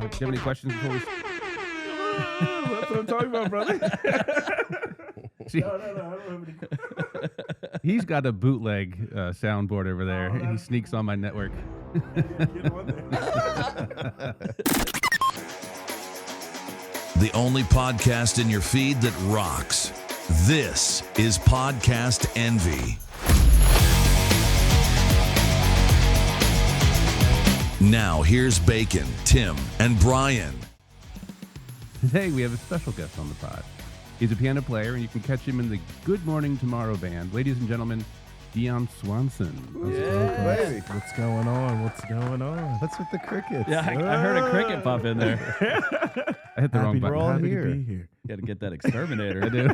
Do you have any questions before we? That's what I'm talking about, brother. See, No, I don't have any. he's got a bootleg soundboard over there. Oh, He that's sneaks on my network. Get one there. The only podcast in your feed that rocks. This is PodcastNV. Now here's Bacon, Tim, and Brian. Today we have a special guest on the pod. He's a piano player, and you can catch him in the Good Morning Tomorrow band. Ladies and gentlemen, Dion Swanson. Baby. What's going on? What's going on? What's with the crickets? Yeah, I heard a cricket pop in there. I hit the wrong button. We're all Happy here. to be here. Got to get that exterminator. I do.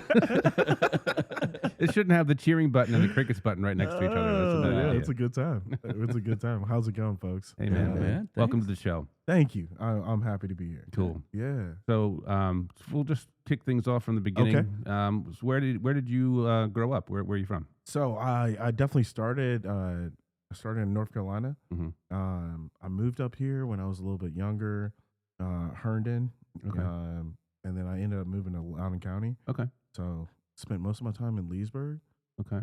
It shouldn't have the cheering button and the crickets button right next to each other. That's a bad idea. It's a good time. It's a good time. How's it going, folks? Hey, man. Yeah, man. Welcome to the show. Thank you. I'm happy to be here. Cool. Yeah. So we'll just kick things off from the beginning. Okay. So where did you grow up? Where are you from? So I definitely started. I started in North Carolina. Mm-hmm. I moved up here when I was a little bit younger, Herndon. Okay. And then I ended up moving to Loudoun County. Okay. So spent most of my time in Leesburg. Okay.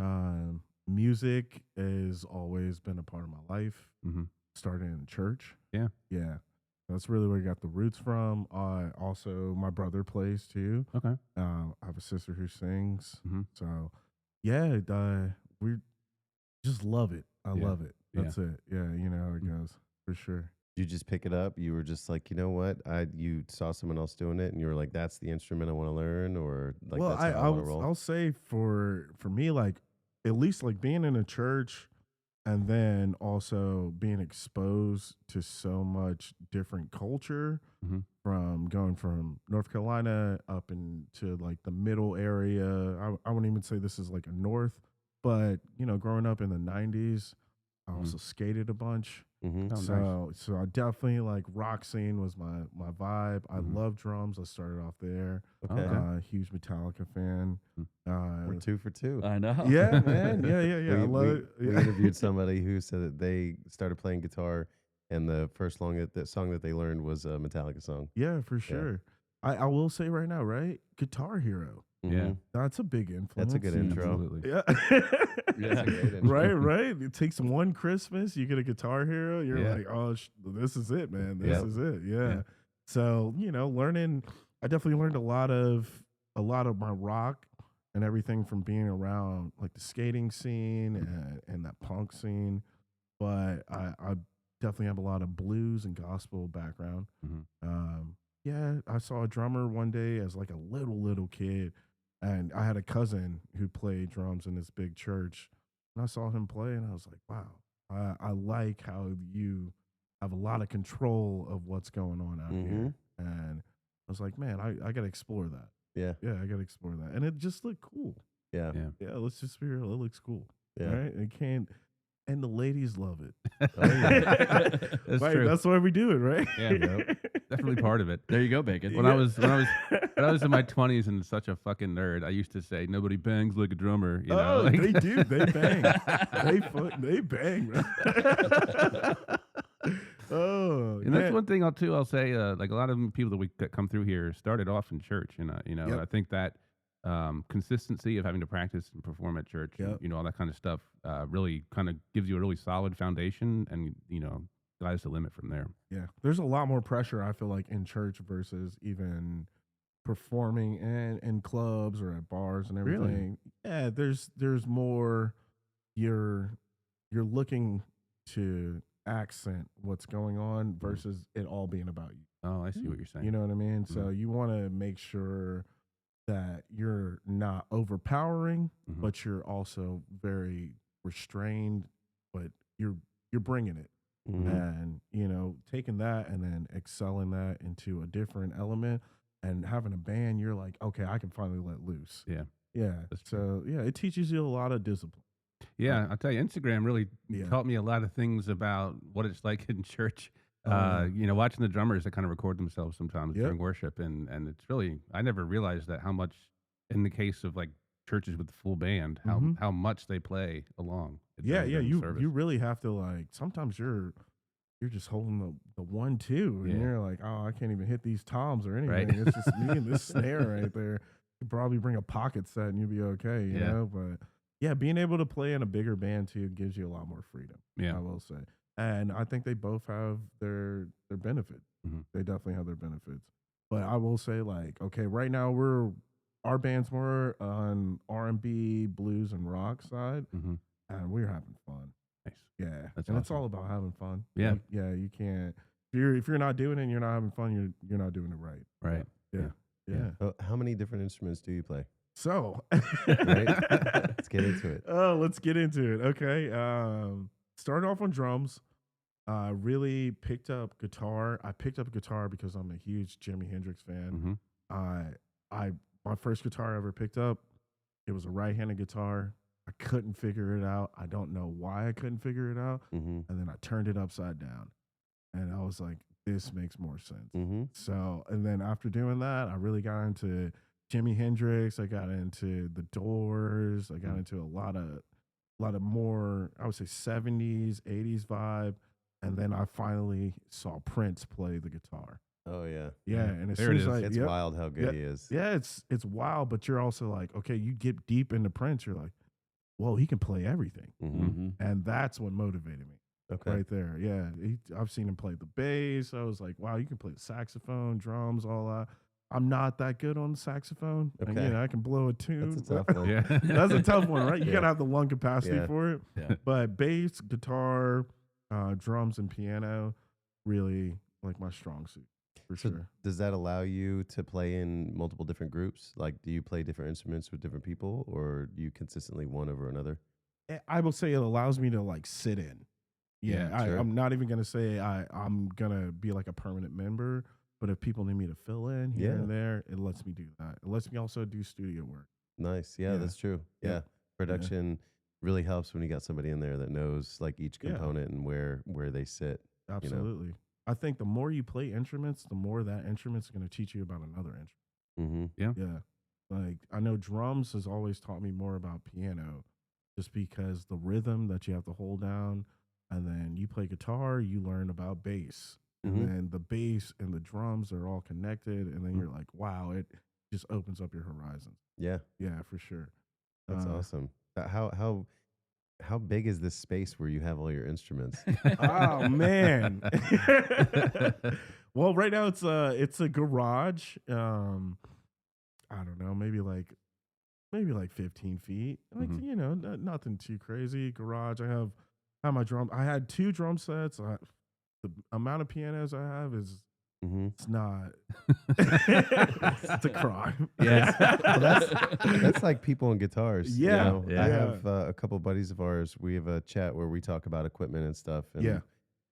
Music has always been a part of my life. Mm-hmm. Started in church. Yeah. Yeah. That's really where I got the roots from. Also, my brother plays too. Okay. I have a sister who sings. Mm-hmm. So, yeah, we just love it. I Yeah. love it. That's it. Yeah, you know how it goes for sure. Did you just pick it up? You were just like, you know what? You saw someone else doing it, and you were like, "That's the instrument I want to learn," or like, Well, "That's how I want to roll." I'll say for me, like at least like being in a church, and then also being exposed to so much different culture Mm-hmm. from going from North Carolina up into like the middle area. I wouldn't even say this is like a north, but you know, growing up in the 90s, I also skated a bunch. Mm-hmm. Oh, nice. So I definitely like rock scene was my vibe. I Mhm. love drums. I started off there. Okay. Huge Metallica fan. We're 2 for 2. I know. Yeah, man. Yeah. I love it. We Yeah. interviewed somebody who said that they started playing guitar, and the first song that they learned was a Metallica song. Yeah, for sure. I will say right now, right? Guitar Hero. Yeah. Mhm. That's a big influence. That's a good intro. Absolutely. Yeah. That's a great intro. right. It takes one Christmas, you get a Guitar Hero. You're Yeah. like, oh, this is it, man. This Yep. is it. Yeah. Yeah. So learning. I definitely learned a lot of my rock and everything from being around like the skating scene and that punk scene. But I definitely have a lot of blues and gospel background. Mhm. Yeah, I saw a drummer one day as like a little kid, and I had a cousin who played drums in this big church, and I saw him play, and I was like, wow, I like how you have a lot of control of what's going on out here. And I was like, man, I got to explore that. Yeah. Yeah, I got to explore that. And it just looked cool. Yeah. Yeah. Yeah, let's just be real. It looks cool. Yeah. Right? It can't, and the ladies love it. Oh, yeah. That's Right? true. That's why we do it, right? Yeah, definitely part of it. There you go, Bacon. When I was in my 20s and such a fucking nerd, I used to say nobody bangs like a drummer. You know, Oh, like- they do. They bang. they bang. Right? Oh, And that's yeah. one thing I'll say. Like a lot of people that come through here started off in church, and Yep. I think that consistency of having to practice and perform at church, Yep. and, all that kind of stuff, really kind of gives you a really solid foundation, and sky's the limit from there. Yeah, there's a lot more pressure, I feel like, in church versus even performing in clubs or at bars and Really? everything. Yeah, there's more. You're looking to accent what's going on versus it all being about you. Oh, I see what you're saying. You know what I mean? So you want to make sure that you're not overpowering, Mhm. but you're also very restrained, but you're bringing it. Mhm. And taking that and then excelling that into a different element and having a band, you're like, okay, I can finally let loose. Yeah. That's so true. Yeah, it teaches you a lot of discipline. Yeah, I'll tell you, Instagram really Yeah. taught me a lot of things about what it's like in church. Watching the drummers that kind of record themselves sometimes Yep. during worship, and it's really, I never realized that how much, in the case of like churches with the full band, Mhm. how much they play along. Yeah, during the you service. really have to, like, sometimes you're you're just holding the 1-2, and Yeah. you're like, oh, I can't even hit these toms or anything. Right. It's just me and this snare right there. You probably bring a pocket set and you'll be okay, you know. But yeah, being able to play in a bigger band too gives you a lot more freedom. Yeah. I will say, and I think they both have their benefits. Mhm. They definitely have their benefits. But I will say, like, okay, right now our band's more on R&B, blues, and rock side, Mhm. and we're having fun. Nice. Yeah, That's and it's awesome. all about having fun. Yeah. Yeah. You can't if you're not doing it and you're not having fun, you're not doing it right. Right. Yeah. Oh, how many different instruments do you play? So, Right? Let's get into it. Oh, let's get into it. Okay. Started off on drums. Really picked up guitar. I picked up guitar because I'm a huge Jimi Hendrix fan. Mhm. My first guitar I ever picked up, it was a right-handed guitar. I couldn't figure it out. I don't know why I couldn't figure it out. Mm-hmm. And then I turned it upside down. And I was like, this makes more sense. Mm-hmm. So, and then after doing that, I really got into Jimi Hendrix. I got into the Doors. I got into a lot of more, I would say 70s, 80s vibe. And then I finally saw Prince play the guitar. Oh yeah. Yeah, and as There soon it as is. I, It's yep, wild how good he is. yeah, it's wild, but you're also like, okay, you get deep into Prince, you're like, well, he can play everything, Mm-hmm. and that's what motivated me Okay. right there. Yeah, I've seen him play the bass. I was like, wow, you can play the saxophone, drums, all that. I'm not that good on the saxophone. Okay. Again, I can blow a tune. That's a tough one. Yeah. That's a tough one, right? You Yeah. gotta have the lung capacity Yeah. for it. Yeah. But bass, guitar, drums, and piano, really like my strong suit for So sure. does that allow you to play in multiple different groups? Like, do you play different instruments with different people, or do you consistently one over another? I will say it allows me to like sit in. Yeah, Yeah, sure. I'm not even gonna say I'm gonna be like a permanent member, but if people need me to fill in here and there, it lets me do that. It lets me also do studio work. Nice. Yeah, Yeah. that's true. Yeah. Yeah. Production really helps when you got somebody in there that knows like each Yeah. component and where they sit. Absolutely. I think the more you play instruments, the more that instrument's gonna teach you about another instrument. Mm-hmm. Yeah. Like I know drums has always taught me more about piano just because the rhythm that you have to hold down, and then you play guitar, you learn about bass. Mhm. And then the bass and the drums are all connected, and then you're like, wow, it just opens up your horizons. Yeah, Yeah, for sure. that's awesome. How big is this space where you have all your instruments? Oh man. Well, right now it's a garage. I don't know, maybe like 15 feet. Like Mhm. you know, nothing too crazy. Garage. I have my drum. I had 2 drum sets. The amount of pianos I have is Mm-hmm. it's not. It's a crime. Yeah. Well, that's like people and guitars. you Yeah, know? yeah. I have a couple buddies of ours. We have a chat where we talk about equipment and stuff. And Yeah.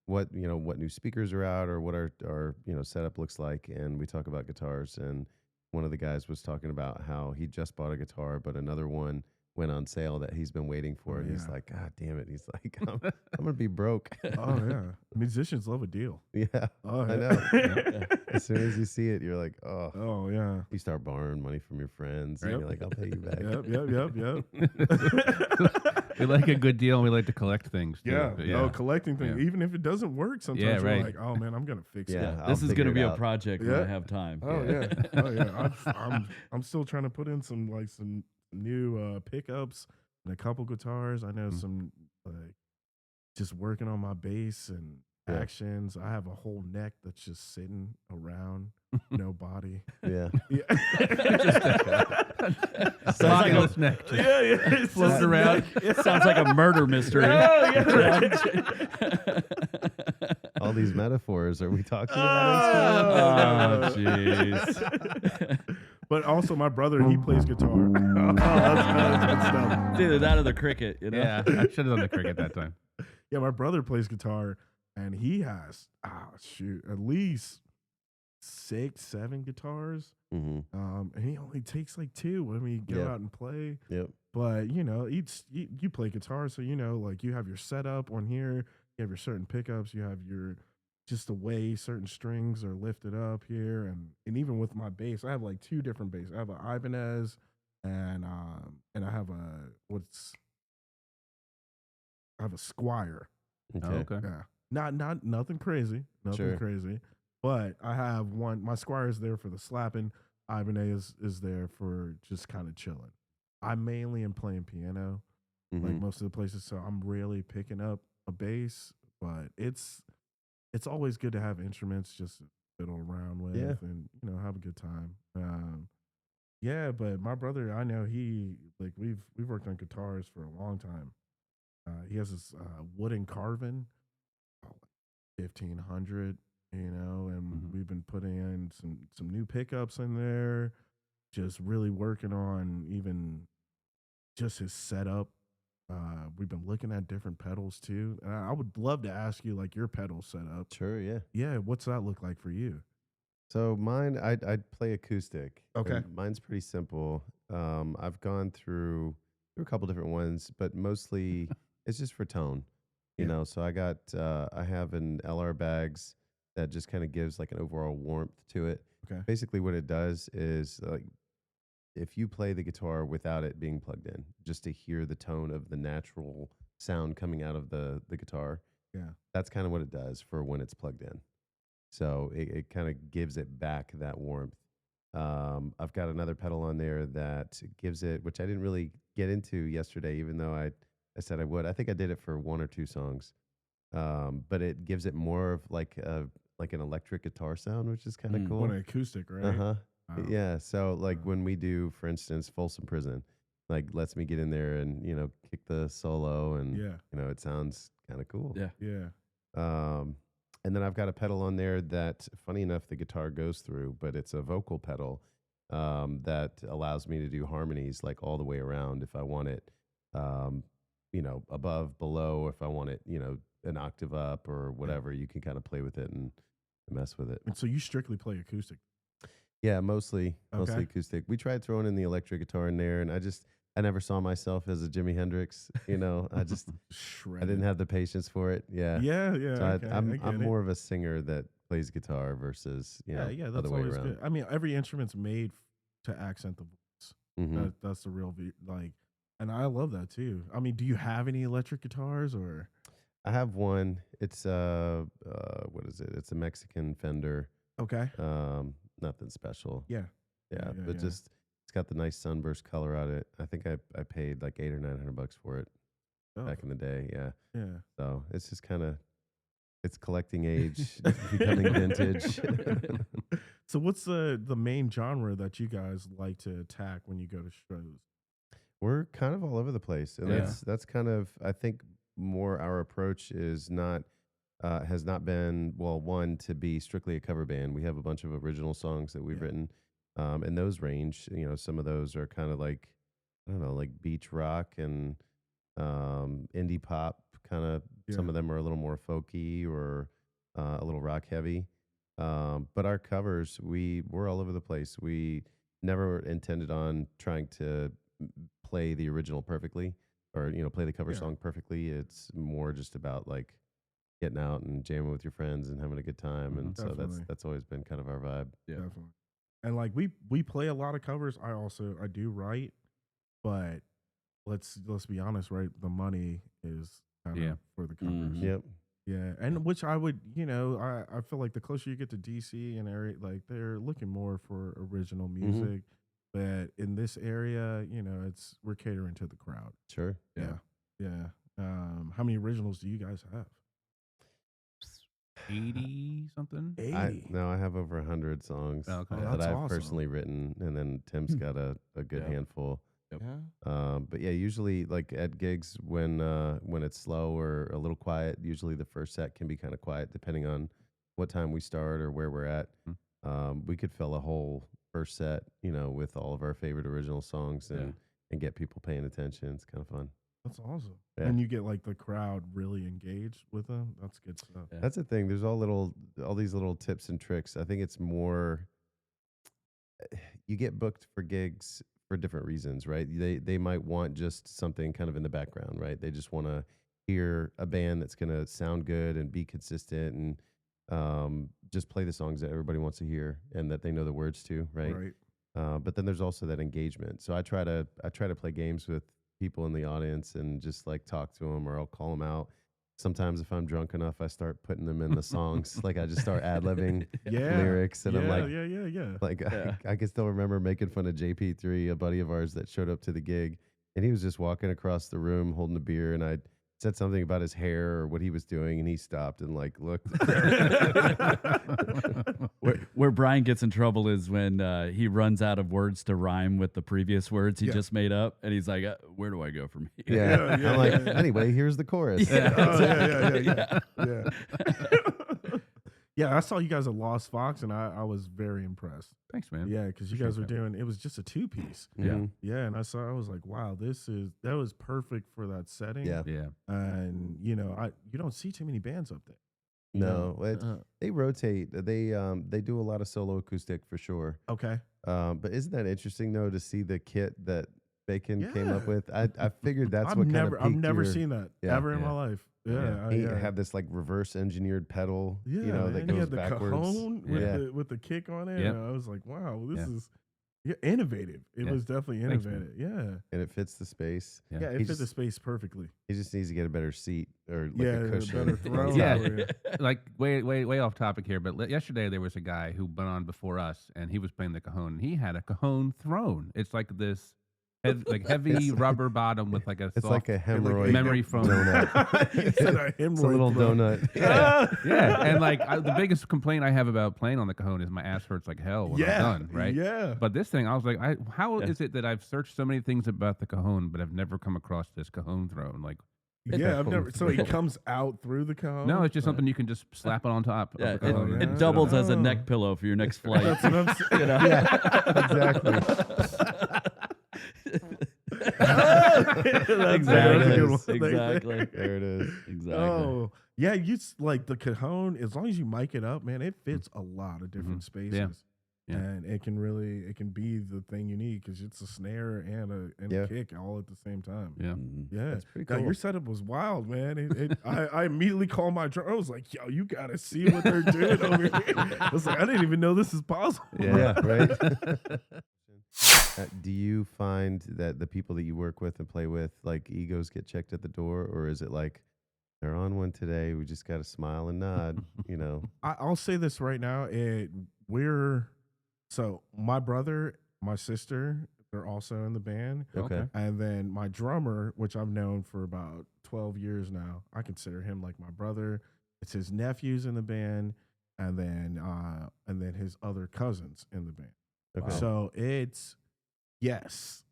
what new speakers are out or what our setup looks like, and we talk about guitars. And one of the guys was talking about how he just bought a guitar, but another one went on sale that he's been waiting for. Oh, And he's yeah. like, God damn it. He's like, I'm gonna be broke. Oh yeah, musicians love a deal. Yeah. Oh I yeah. know. As soon as you see it, you're like, oh. Oh yeah. You start borrowing money from your friends, and Yep. you're like, I'll pay you back. Yep. We like a good deal and we like to collect things. Too. Yeah. But No, collecting things. Yeah. Even if it doesn't work, sometimes Yeah, you're right. like, oh man, I'm gonna fix Yeah. it. I'll This is figure going to it be a out. project when Yeah. I have time. Oh yeah. Oh yeah. I'm still trying to put in some new pickups and a couple guitars. I know some like just working on my bass and Yeah. actions. I have a whole neck that's just sitting around, no body. Yeah. Yeah. Sounds like Spotless neck. Just Yeah, it's floating just a around. neck. Sounds like a murder mystery. Oh, yeah. All these metaphors. Are we talking Oh, about jeez. But also, my brother, he plays guitar. Oh, that's good stuff. It's either that or the cricket, you know? Yeah, I should have done the cricket that time. Yeah, my brother plays guitar, and he has, at least 6, 7 guitars. Mm-hmm. And he only takes like 2 when we go Yeah. out and play. Yep. But you play guitar, so like you have your setup on here, you have your certain pickups, you have your just the way certain strings are lifted up here, and even with my bass, I have like 2 different bass. I have an Ibanez, and I have a Squire. Oh, Okay. okay. Yeah, Not nothing crazy, nothing Sure. crazy. But I have one. My Squire is there for the slapping. Ibanez is there for just kind of chilling. I mainly am playing piano, like Mhm. most of the places, so I'm rarely picking up a bass. But it's always good to have instruments just to fiddle around with Yeah. and have a good time. Yeah, but my brother, I know he like we've worked on guitars for a long time. He has this wooden carving, oh, 1500, and Mhm. we've been putting in some new pickups in there, just really working on even just his setup. We've been looking at different pedals too. And I would love to ask you like your pedal setup. Sure, yeah. Yeah, what's that look like for you? So mine, I'd play acoustic. Okay. And mine's pretty simple. I've gone through a couple different ones, but mostly it's just for tone. You Yeah. know, so I have an LR bags that just kind of gives like an overall warmth to it. Okay. Basically, what it does is like if you play the guitar without it being plugged in, just to hear the tone of the natural sound coming out of the guitar, Yeah. that's kind of what it does for when it's plugged in. So it kind of gives it back that warmth. I've got another pedal on there that gives it, which I didn't really get into yesterday, even though I said I would. I think I did it for one or two songs, but it gives it more of like an electric guitar sound, which is kind of cool. What an acoustic, right? Uh huh. Wow. Yeah. So like Wow. when we do, for instance, Folsom Prison, like lets me get in there and kick the solo, and Yeah. it sounds kind of cool. Yeah. Yeah. Um, and then I've got a pedal on there that, funny enough, the guitar goes through, but it's a vocal pedal that allows me to do harmonies like all the way around if I want it, um, above, below, if I want it, an octave up or whatever. You can kind of play with it and mess with it. And so you strictly play acoustic. Yeah, mostly Okay. acoustic. We tried throwing in the electric guitar in there, and I never saw myself as a Jimi Hendrix. I Shredded. didn't have the patience for it. Yeah. Yeah, yeah. So Okay, I'm I get I'm it. more of a singer that plays guitar versus Yeah, that's other way always around. good. I mean, every instrument's made to accent the voice. Hmm. That's the real like, and I love that too. I mean, do you have any electric guitars or? I have one. It's what is it? It's a Mexican Fender. Okay. Nothing special. Yeah. Yeah, Yeah, but yeah. just it's got the nice sunburst color on it. I think I paid like $800 or $900 for it Oh, back in the day. Yeah. yeah. So it's just kind of it's collecting age, becoming vintage. So what's the main genre that you guys like to attack when you go to shows? We're kind of all over the place, and Yeah. that's kind of, I think, more our approach is not has not been, well, one, to be strictly a cover band. We have a bunch of original songs that we've Yeah. written, and those range. Some of those are kind of like, I don't know, like beach rock and indie pop. Kind of, some Yeah. of them are a little more folky or a little rock heavy. But our covers, we're all over the place. We never intended on trying to play the original perfectly, or play the cover Yeah. song perfectly. It's more just about like getting out and jamming with your friends and having a good time. And so Definitely. that's always been kind of our vibe. Yeah. Definitely. And like we play a lot of covers. I do write, but let's be honest, right? The money is kind of Yeah. for the covers. Mhm. Yep. Yeah, and which I would, I feel like the closer you get to DC and area, like they're looking more for original music. But in this area, we're catering to the crowd. Sure. Yeah, yeah. How many originals do you guys have? 80 something. 80. I have over 100 songs Oh, okay. Oh, that that's I've awesome. personally written, and then Tim's got a good Yeah. handful. Yeah. But yeah, usually like at gigs when it's slow or a little quiet, usually the first set can be kind of quiet depending on what time we start or where we're at. We could fill a whole first set, with all of our favorite original songs and get people paying attention. It's kind of fun. That's awesome. Yeah. And you get like the crowd really engaged with them. That's good stuff. Yeah. That's the thing. There's all these little tips and tricks. I think it's more you get booked for gigs for different reasons, right? They might want just something kind of in the background, right? They just want to hear a band that's going to sound good and be consistent and just play the songs that everybody wants to hear and that they know the words to, right? But then there's also that engagement. So I try to play games with people in the audience and just like talk to them, or I'll call them out, sometimes if I'm drunk enough, I start putting them in the songs. Like I just start ad-libbing Yeah. lyrics, and I'm like, yeah. like Yeah. I can still remember making fun of JP3, a buddy of ours that showed up to the gig, and he was just walking across the room holding a beer, and I said something about his hair or what he was doing, and he stopped and like looked. Where Brian gets in trouble is when he runs out of words to rhyme with the previous words he just made up, and he's like, "Where do I go from here?" Yeah, Yeah, I'm like, yeah. anyway, here's the chorus. Yeah. Oh, yeah. Yeah, I saw you guys at Lost Fox, and I was very impressed. Thanks, man. Yeah, because you Appreciate guys were that. doing, it was just a 2-piece. Mhm. Yeah, and I was like, wow, that was perfect for that setting. Yeah. Yeah. And you don't see too many bands up there. you No, know? they rotate. They do a lot of solo acoustic for sure. Okay. But isn't that interesting though to see the kit that Bacon came up Yeah. with? I figured that's I've what never kind of I've never seen that Yeah. ever in Yeah. my life. Yeah. He had this like reverse engineered pedal, Yeah, that man, he goes had the backwards. cajon Yeah. with the kick on it. Yep. And I was like, wow, this Yeah. is innovative. It Yeah. was definitely Thanks, man. innovative. Yeah. And it fits the space. Yeah. Yeah, He it fit the just- space perfectly. He just needs to get a better seat or like Yeah, a a cushion. better on throne. top. Yeah. Like way off topic here, but yesterday there was a guy who went on before us, and he was playing the cajon. And he had a cajon throne. It's like this, heavy rubber bottom with like a It's soft like a hemorrhoid memory foam. donut. You said a It's a hemorrhoid little throne. donut. Yeah, and like the biggest complaint I have about playing on the cajon is my ass hurts like hell when I'm done, right? Yeah. But this thing, I was like, how Yeah. is it that I've searched so many things about the cajon, but I've never come across this cajon throne? Like, Yeah, I've never. So it comes out through the cajon. no, it's just something you can just slap it on top. Yeah, of the cajon. yeah. it doubles as a Oh. neck pillow for your next flight. That's what I'm saying. You know? That's a good one. Exactly. There it is. Exactly. Oh, yeah. Like the cajon, as long as you mic it up, man, it fits a lot of different spaces. Yeah. And it can be the thing you need because it's a snare and Yeah. a kick all at the same time. Yeah. Yeah, That's pretty Now, cool. your setup was wild, man. I immediately called my drummer. I was like, "Yo, you gotta see what they're doing over here." I was like, "I didn't even know this is possible." Yeah, right. Do you find that the people that you work with and play with, like egos get checked at the door, or is it like they're on one today? We just got to smile and nod, I'll say this right now. So my brother, my sister, they're also in the band. Okay. And then my drummer, which I've known for about 12 years now, I consider him like my brother. It's his nephews in the band, and then his other cousins in the band. Okay. So it's yes,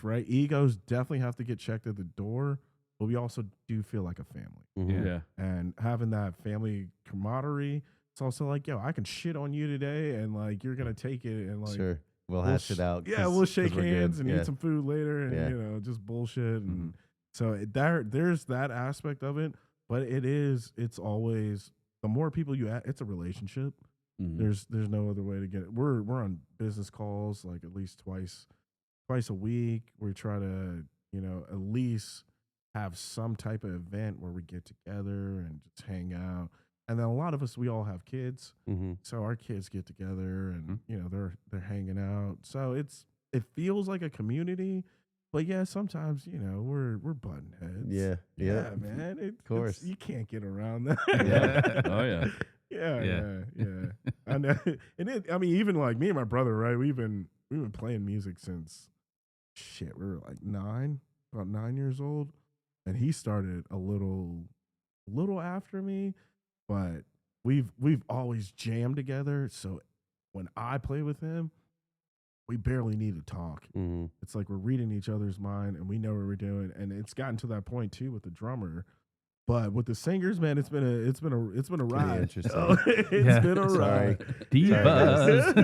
right. Egos definitely have to get checked at the door, but we also do feel like a family, Mhm. Yeah. and having that family camaraderie. It's also like, yo, I can shit on you today, and like you're gonna take it, and like Sure. We'll we'll hash it out. Yeah, 'cause- we'll shake 'cause we're good. hands and Yeah. eat some food later, and Yeah. just bullshit. And Mhm. so there's that aspect of it, but it's always the more people you add, it's a relationship. Mhm. There's no other way to get it. We're on business calls like at least twice a week. We try to at least have some type of event where we get together and just hang out. And then a lot of us, we all have kids. Mhm. So our kids get together and they're hanging out. So it feels like a community, but yeah, sometimes we're butting heads. Yeah. Yeah, man. Of course. you can't get around that. Yeah. Oh yeah. Yeah. I know. And even like me and my brother, right? We've been playing music since we were like about 9 years old, and he started a little after me. But we've always jammed together. So when I play with him, we barely need to talk. Mhm. It's like we're reading each other's mind and we know what we're doing. And it's gotten to that point too with the drummer. But with the singers, man, it's been a ride. interesting. It's been a Sorry. ride. Divas.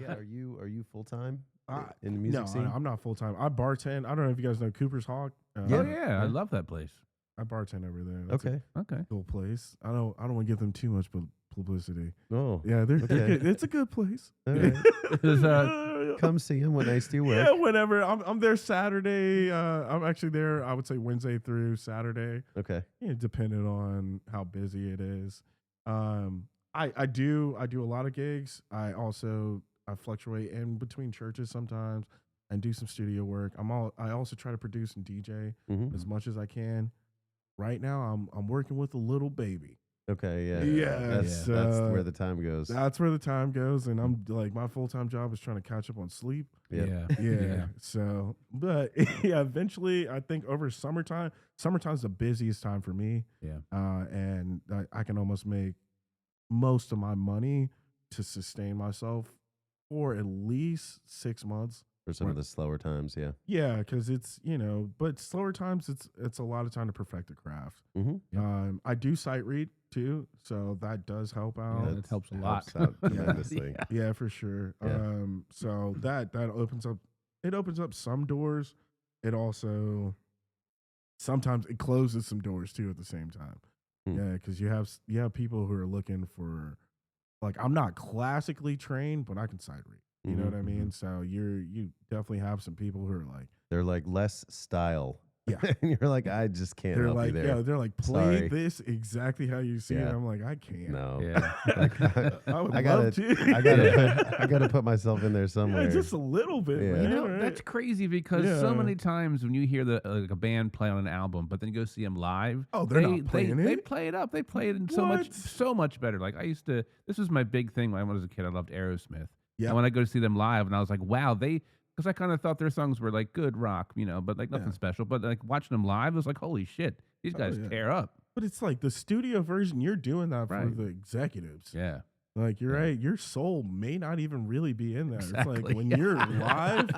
Yeah. Are you full time I- in the music No, scene? I'm not full time. I bartend. I don't know if you guys know Cooper's Hawk. Oh yeah, I love that place. I bartend over there. That's Okay. Okay. a cool place. I don't want to give them too much publicity. Oh. Yeah, they're Okay. good. It's a good place. All right. Does, Come see him when they do work. Yeah, whenever I'm there Saturday. I'm actually there. I would say Wednesday through Saturday. Okay. Depending on how busy it is. I do a lot of gigs. I fluctuate in between churches sometimes and do some studio work. I also try to produce and DJ Mhm. as much as I can. right now I'm working with a little baby. Okay, yeah. Yeah, That's where the time goes. That's where the time goes, and I'm like, my full-time job is trying to catch up on sleep. Yep. Yeah. So, but yeah, eventually, I think over summertime's the busiest time for me. Yeah. And I can almost make most of my money to sustain myself for at least 6 months. For some of the slower times, yeah. Yeah, because it's, but slower times, it's a lot of time to perfect the craft. Mm-hmm. I do sight read too, so that does help out. Yeah, that helps a lot. Helps out tremendously. Yeah, for sure. Yeah. So that opens up some doors. It also sometimes it closes some doors too at the same time. Yeah, because you have people who are looking for, like, I'm not classically trained, but I can sight read. You know what I mean? So you definitely have some people who are like, they're like less style. Yeah. And you're like, I just can't they're help like, you there. yeah, they're like, play Sorry. this exactly how you see it. Yeah. I'm like, I can't. No. Yeah. Like, I would I love gotta, to. I gotta put myself in there somewhere. Yeah, just a little bit, Yeah. man. You know, right? that's crazy because so many times when you hear like a band play on an album, but then you go see them live, they're not playing They it. play it up. They play it in so much better. Like this was my big thing when I was a kid. I loved Aerosmith. Yeah. And when I go to see them live, and I was like, wow, because I kind of thought their songs were like good rock, but like nothing special. But like watching them live, it was like, holy shit, these guys tear up. But it's like the studio version, you're doing that for Right. the executives. Yeah. Like, you're right. Your soul may not even really be in there. Exactly. It's like when you're live,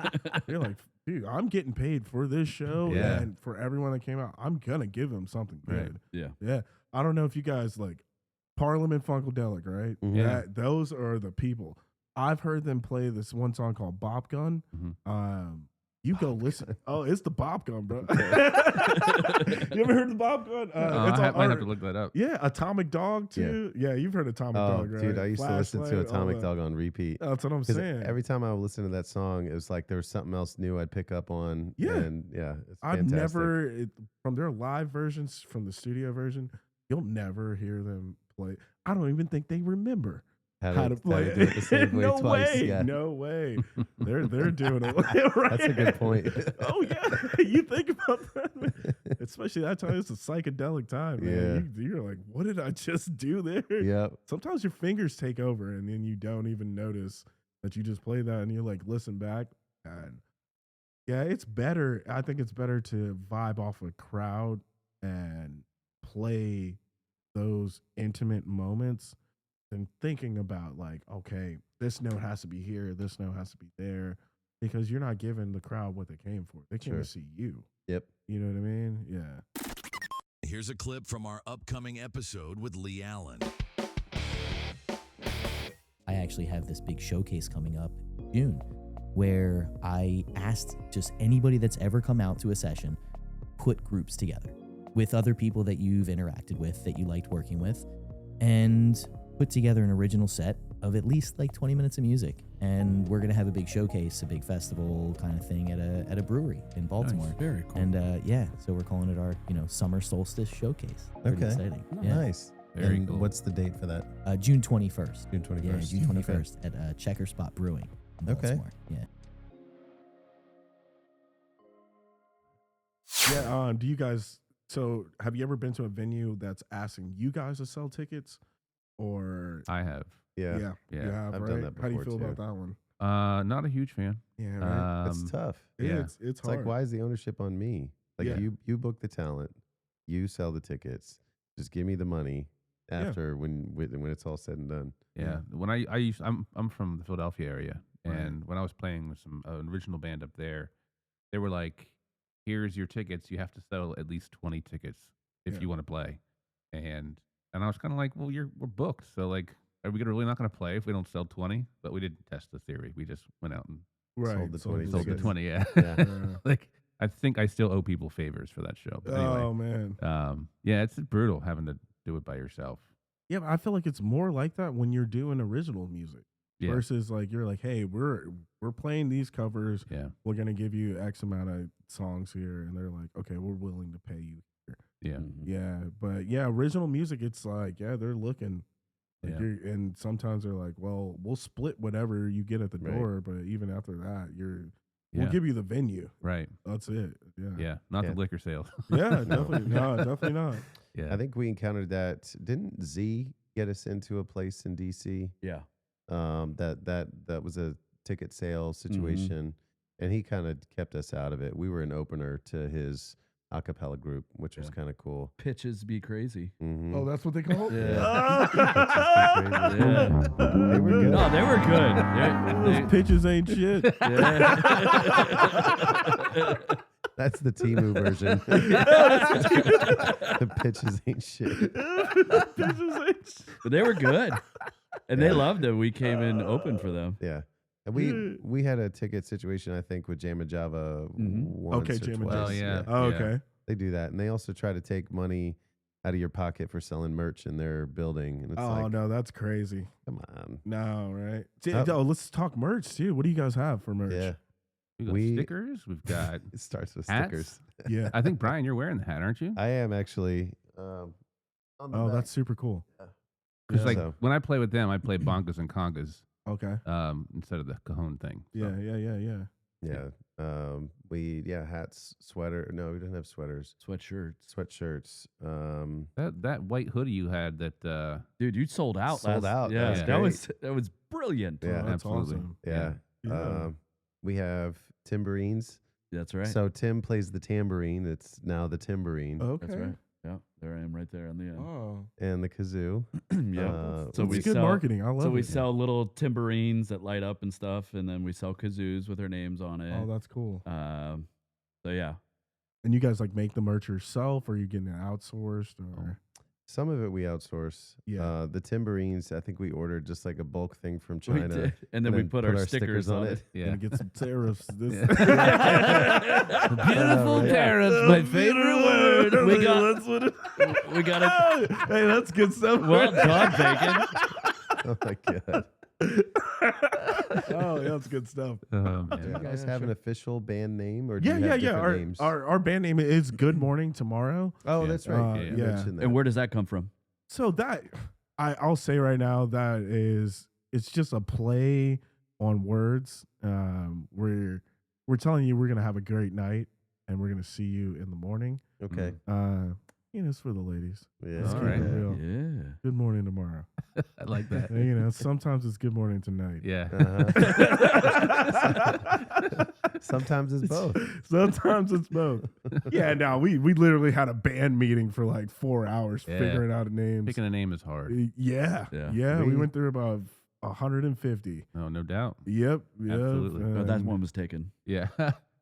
you're like, dude, I'm getting paid for this show Yeah. and for everyone that came out. I'm going to give them something good. Yeah. Yeah. I don't know if you guys like Parliament Funkadelic, right? Mhm. Yeah. Those are the people. I've heard them play this one song called Bop Gun. You go listen. Oh, it's the Bop Gun, bro. You ever heard the Bop Gun? I might have to look that up. Yeah, Atomic Dog too. Yeah, you've heard Atomic Dog, right? Dude, I used to listen to Flashlight, all Atomic that. Dog on repeat. That's what I'm 'Cause saying. every time I would listen to that song, it was like there was something else new I'd pick up on. Yeah. And yeah, it's I've fantastic. from their live versions, from the studio version, you'll never hear them play. I don't even think they remember how to play do it the same way no twice. way, Yeah. no way. They're doing it right. That's a good point. Oh yeah, you think about that, man. Especially that time. It's a psychedelic time, man. You're like, what did I just do there? Yep. Sometimes your fingers take over, and then you don't even notice that you just played that, and you like listen back, and yeah, it's better. I think it's better to vibe off a crowd and play those intimate moments than thinking about like, okay, this note has to be here, this note has to be there, because you're not giving the crowd what they came for. They came to see you. Yep. You know what I mean? Yeah. Here's a clip from our upcoming episode with Lee Allen. I actually have this big showcase coming up in June where I asked just anybody that's ever come out to a session, put groups together with other people that you've interacted with, that you liked working with, and put together an original set of at least like 20 minutes of music. And we're going to have a big showcase, a big festival kind of thing at a brewery in Baltimore. Nice. Very cool. And yeah, so we're calling it our, summer solstice showcase. Pretty exciting. Yeah. Nice. Very and cool. What's the date for that? June 21st. June 21st. Yeah, June 21st at Checker Spot Brewing in Baltimore. Yeah. Yeah. Do you guys? So, have you ever been to a venue that's asking you guys to sell tickets, or I have. Yeah. you have, I've right? done that How do you before, feel too. about that one? Not a huge fan. Yeah, right. It's tough. Yeah. It's It's hard. like, why is the ownership on me? Like Yeah. you book the talent, you sell the tickets. Just give me the money after when it's all said and done. Yeah. When I'm from the Philadelphia area, and when I was playing with some an original band up there, they were like, "Here's your tickets. You have to sell at least 20 tickets if you want to play." And I was kind of like, "Well, we're booked, so like, are we really not going to play if we don't sell 20?" But we didn't test the theory. We just went out and Right. Sold the 20 sold the tickets. 20. Yeah. Yeah. Like, I think I still owe people favors for that show. But anyway, Oh man. yeah, it's brutal having to do it by yourself. Yeah, but I feel like it's more like that when you're doing original music Yeah. versus like you're like, hey, we're playing these covers. Yeah. We're gonna give you X amount of songs here, and they're like, okay, we're willing to pay you here. Yeah. Yeah, but yeah, original music, it's like, yeah, they're looking. Like Yeah. and sometimes they're like, well, we'll split whatever you get at the Right. door, but even after that, We'll Yeah. give you the venue. Right. That's it. Yeah. Yeah. Not Yeah. the liquor sales. Yeah, definitely. No, definitely not. Yeah. I think we encountered that. Didn't Z get us into a place in DC? Yeah. That was a ticket sale situation, and he kind of kept us out of it. We were an opener to his a cappella group, which was Yeah. kind of cool. Pitches be crazy. Mm-hmm. Oh, that's what they call it? Yeah. Yeah. They were good. No, they were good. Those pitches ain't shit. Yeah. That's the Temu version. The pitches ain't shit. But they were good. And they loved it. We came in open for them. Yeah. And we had a ticket situation, I think, with Jam and Java once Okay, or Jam and twice. Well, yeah. Oh, okay. They do that. And they also try to take money out of your pocket for selling merch in their building. And it's Oh, like, no, that's crazy. come on. No, right? See, Oh. let's talk merch, too. What do you guys have for merch? Yeah. We got We- stickers. We've got. It starts with Hats? stickers. Yeah. I think Brian, you're wearing the hat, aren't you? I am actually. On the Oh, back. that's super cool. Because like So- when I play with them, I play bongas and congas Okay. instead of the cajon thing. So, Yeah. Yeah. Hats, sweater. No, we don't have sweaters. Sweatshirts. Sweatshirts. That white hoodie you had that Dude, you sold out. Sold out. Yeah, That's that was brilliant. Yeah, Oh, that's absolutely. awesome. Yeah. Yeah. We have tambourines. That's right. So Tim plays the tambourine. It's now the tambourine. Okay. That's right. Yeah, there I am right there on the end. Oh. And the kazoo. Yeah. So we It's good sell marketing. I love it. So we sell little tambourines that light up and stuff, and then we sell kazoos with their names on it. Oh, that's cool. So yeah, And you guys like make the merch yourself, or are you getting it outsourced? Or Some of it we outsource. Yeah. The tambourines, I think we ordered just like a bulk thing from we China. did. And then we put our stickers on it. yeah. gonna get some tariffs. This Beautiful right. tariffs, my favorite word. We got That's what it. we got it. Hey, that's good stuff. Well done, Bacon. Oh my god. Oh, yeah, that's good stuff. Do you Man. guys have an official band name, or do Yeah, you have yeah. different names? Our band name is Good Morning Tomorrow. Oh, Yeah. that's right. Yeah. You Yeah. mentioned that. And where does that come from? So that I'll say right now that it's just a play on words. We're telling you we're gonna have a great night and we're gonna see you in the morning. Okay. It's for the ladies. Yeah. Let's All keep right. it real. Yeah. Good morning tomorrow. I like that. And, sometimes it's good morning tonight. Yeah. Uh-huh. Sometimes it's both. Sometimes it's both. Yeah, no, we literally had a band meeting for like 4 hours Yeah. figuring out names. Picking a name is hard. Yeah. Yeah. We We- went through about 150. Oh, no doubt. Yep. Absolutely. Oh, that and- one was taken. Yeah.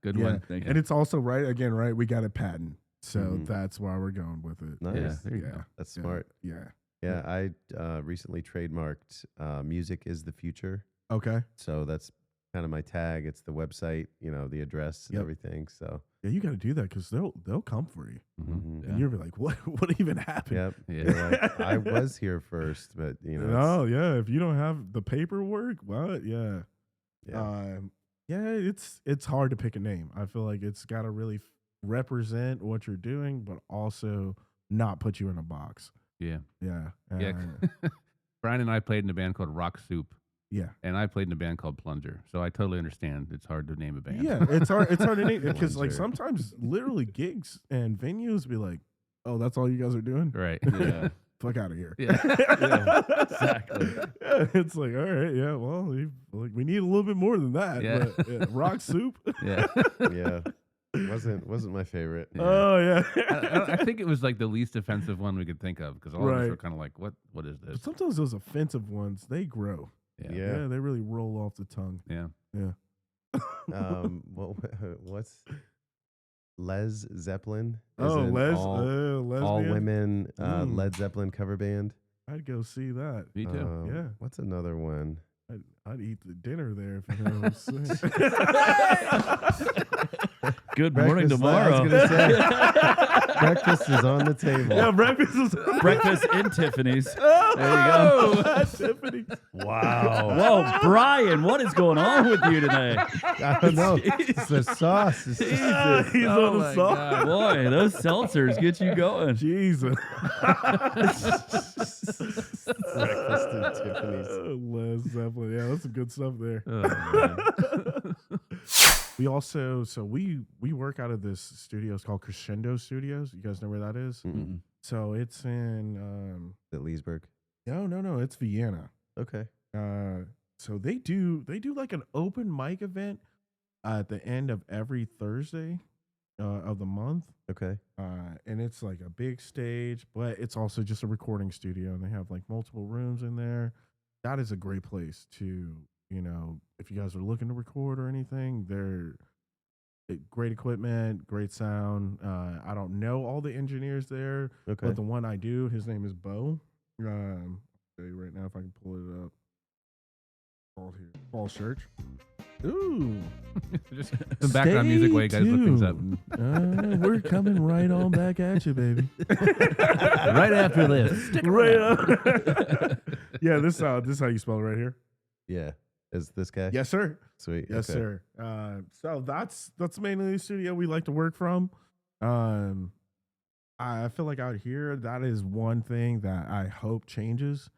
Good Yeah. one. Thank you. And it's also right. We got a patent, so Mhm. that's why we're going with it. Nice. Yeah. There you Yeah. go. That's Yeah. smart. Yeah. Yeah, I recently trademarked "Music is the Future," Okay. so that's kind of my tag. It's the website, the address and Yep. everything. So, Yeah, you got to do that because they'll come for you, Mhm. Yeah. and you'll be like, what even happened? yep. Yeah. You're like, I was here first, but Oh yeah, if you don't have the paperwork, what? Yeah. yeah. It's hard to pick a name. I feel like it's got to really represent what you're doing, but also not put you in a box. Yeah. Yeah. Yeah. Brian and I played in a band called Rock Soup, Yeah. and I played in a band called Plunger. So I totally understand. It's hard to name a band. Yeah, it's hard to name because like Plunger. sometimes literally gigs and venues be like, oh, that's all you guys are doing? Right. Yeah. Fuck out of here. Yeah. Exactly. Yeah, it's like, all right, yeah, well, we need a little bit more than that. Yeah. But, rock soup. Yeah. Yeah, wasn't my favorite. Yeah. Oh yeah. I think it was like the least offensive one we could think of because all of us Right. were kind of like, what is But this? sometimes those offensive ones, they grow. Yeah. Yeah. Yeah, they really roll off the tongue. Yeah. Yeah. What's Les Zeppelin? Oh, Isn't Les, all lesbian. women Mm. Led Zeppelin cover band. I'd go see that. Me too. Yeah. What's another one? I'd eat the dinner there if you know what I'm saying. Good morning Breakfast, I tomorrow. was gonna say, breakfast is on the table. Yeah, breakfast is Breakfast in Tiffany's. Oh, There you go. Tiffany. Wow. Whoa, Brian, what is going on with you today? I don't know. It's the sauce. It's He's Oh on the my song. God. Boy, those seltzers get you going. Jesus. breakfast at Tiffany's. Les Zeppelin. Yeah, that's some good stuff there. Oh, man. We also we work out of this studio. It's called Crescendo Studios. You guys know where that is? Mm-mm. So it's in At Leesburg. no, it's Vienna. Okay. So they do like an open mic event at the end of every Thursday of the month. Okay. And it's like a big stage, but it's also just a recording studio, and they have like multiple rooms in there. That is a great place to, if you guys are looking to record or anything, they're great equipment, great sound. I don't know all the engineers there, Okay. but the one I do, his name is Bo. I'll tell you right now if I can pull it up. Paul Church. Ooh. Just some background music while you guys look things up. We're coming right on back at you, baby. Right after this. Stick Right yeah, this is how you spell it right here. Yeah. Is this guy? Yes, sir. Sweet. Yes, okay. sir. So that's mainly the studio we like to work from. I feel like out here, that is one thing that I hope changes.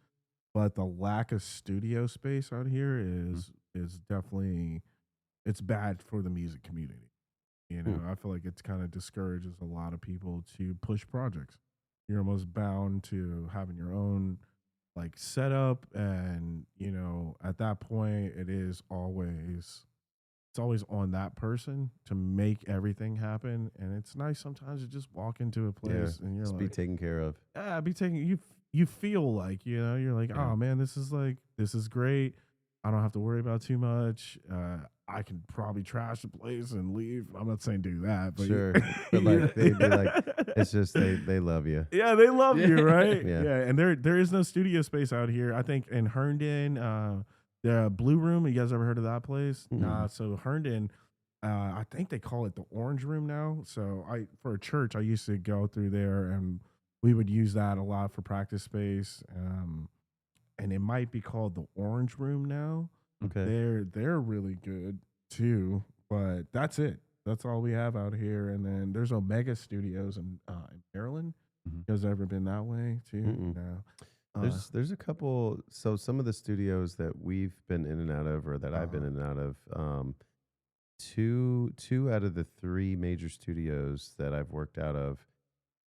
But the lack of studio space out here is definitely, it's bad for the music community. I feel like it's kind of discourages a lot of people to push projects. You're almost bound to having your own like setup, and at that point it's always on that person to make everything happen. And it's nice sometimes to just walk into a place and you're just like, be taken care of. You feel like, you're like, oh man, this is great. I don't have to worry about too much. I can probably trash the place and leave. I'm not saying do that, but Sure. But like they'd be like, it's just they love you. yeah, they love you, right? Yeah. And there is no studio space out here. I think in Herndon, the Blue Room. You guys ever heard of that place? Mm-mm. Nah. So Herndon, I think they call it the Orange Room now. So for a church, I used to go through there, and we would use that a lot for practice space. And it might be called the Orange Room now. Okay. They're really good too, but that's it. That's all we have out here. And then there's Omega Studios in Maryland. Mhm. You guys ever been that way too? Mm-mm. No. There's a couple. So some of the studios that we've been in and out of, or that I've been in and out of, two out of the three major studios that I've worked out of